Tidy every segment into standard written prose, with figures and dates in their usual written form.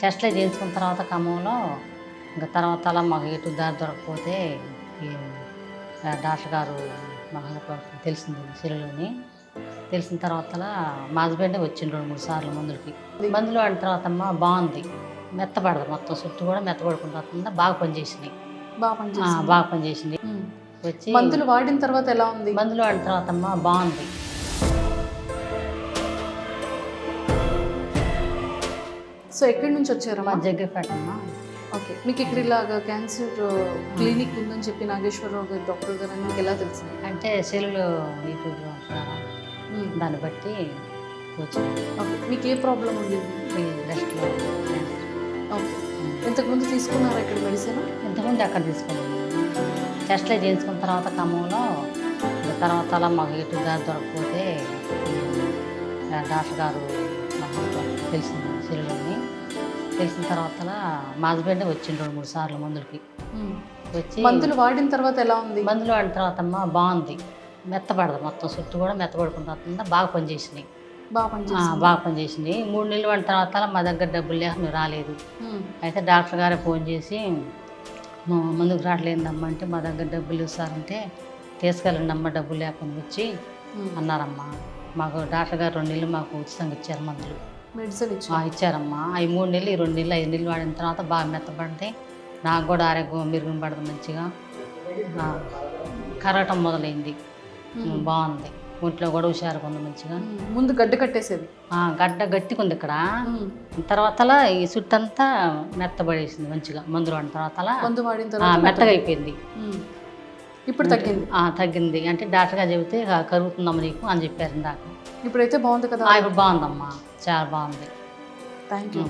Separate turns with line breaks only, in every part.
టెస్ట్‌లు చేయించుకున్న తర్వాత ఖమ్మంలో ఇంక తర్వాత అలా మాకు ఎటు దారి దొరకకపోతే ఈ డాక్టర్ గారు మాకు తెలిసింది సెల్లులోని. తెలిసిన తర్వాతలా మా హస్బెండే వచ్చిండు 2, 3 సార్లు మందులకి. మందులు వాడిన తర్వాతమ్మ బాగుంది. మెత్తబడదు మొత్తం చుట్టూ కూడా మెత్తబడుకుంటూ వస్తుంది. బాగా పనిచేసినాయి.
బాగా పనిచేసింది.
బాగా పనిచేసింది.
ఉమ్.
వచ్చి
మందులు వాడిన తర్వాత ఎలా ఉంది?
మందులు వాడిన తర్వాతమ్మ బాగుంది.
సో ఎక్కడి నుంచి వచ్చారమ్మా?
మా జగ్గపేటమ్మ.
ఓకే, మీకు ఇక్కడ ఇలాగ క్యాన్సర్ క్లినిక్ ఉందని చెప్పి నాగేశ్వరరావు గారు డాక్టర్ గారు అని మీకు ఎలా తెలిసింది?
అంటే సెల్లులో యూట్యూబ్లో ఉంటున్నారా దాన్ని బట్టి వచ్చింది.
ఓకే, మీకు ఏ ప్రాబ్లం ఉంది?
ఈ రెస్ట్లో
ఓకే, ఇంతకుముందు తీసుకున్నారా ఇక్కడ మెడిసిన్?
ఇంతకుముందు అక్కడ తీసుకున్నాము. టెస్ట్‌లు చేయించుకున్న తర్వాత ఖమ్మంలో ఇంక తర్వాత అలా మాకు ఎటు దారి దొరకకపోతే డాక్టర్ గారు మాకు తెలిసింది సెల్లులోని. తెలిసిన తర్వాతలా మా హస్బెండే వచ్చిండు 2, 3 సార్లు మందులకి. వచ్చి
మందులు వాడిన తర్వాత ఎలా ఉంది?
మందులు వాడిన తర్వాతమ్మ బాగుంది. మెత్తబడదు మొత్తం చుట్టూ కూడా మెత్తబడుకుంటూ వస్తుంది. బాగా పనిచేసినాయి.
బాగా పనిచేసింది.
బాగా పనిచేసింది. 3 నెలలు వాడిన తర్వాత మా దగ్గర డబ్బులు లేక మేము రాలేదు. అయితే డాక్టర్ గారే ఫోన్ చేసి ముందుకు రావట్లేదమ్మా అంటే మా దగ్గర డబ్బులు ఇస్తారంటే తీసుకెళ్ళండి అమ్మ డబ్బులు లేకుండా వచ్చి అన్నారమ్మా. మాకు డాక్టర్ గారు 2 నెలలు మాకు ఉచితంగా ఇచ్చారు మందులు.
మెడిసిన్
ఇచ్చారమ్మా. అవి 3 నెలలు, ఈ 2 నెలలు, 5 నెలలు వాడిన తర్వాత బాగా మెత్తబడితే నాకు కూడా ఆరోగ్యం మెరుగున పడదు మంచిగా. కరగటం మొదలైంది. బాగుంది. ఒంట్లో కూడా హుషారుగా ఉంది మంచిగా.
ముందు గడ్డ కట్టేసేది.
గడ్డ గట్టిగా ఉంది ఇక్కడ. తర్వాతలా ఈ చుట్టంతా మెత్తబడేసింది మంచిగా. మందులు వాడిన తర్వాతలా
మందు వాడిన తర్వాత
మెత్తగా అయిపోయింది.
ఇప్పుడు తగ్గింది.
తగ్గింది అంటే డాక్టర్ గారు చెబితే కరుగుతుందమ్మా నీకు అని చెప్పారు ఇందాక.
ఇప్పుడైతే బాగుంది కదా?
ఇప్పుడు బాగుందమ్మా, చాలా బాగుంది.
Thank you.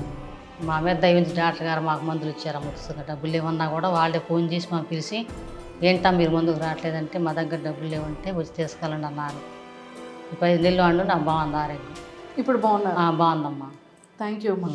మా మీద దయవించి డాక్టర్ గారు మాకు మందులు ఇచ్చారమ్మ ఉచితంగా. డబ్బులు లేవన్నా కూడా వాళ్ళే ఫోన్ చేసి మాకు పిలిచి ఏంటా మీరు ముందుకు రావట్లేదంటే మా దగ్గర డబ్బులు లేవంటే వచ్చి తీసుకెళ్ళండి అన్నారు. 5 నెలలు వాడు నాకు బాగుంది ఆరోగ్యం.
ఇప్పుడు బాగున్నారు?
బాగుందమ్మా.
థ్యాంక్ యూ అమ్మా.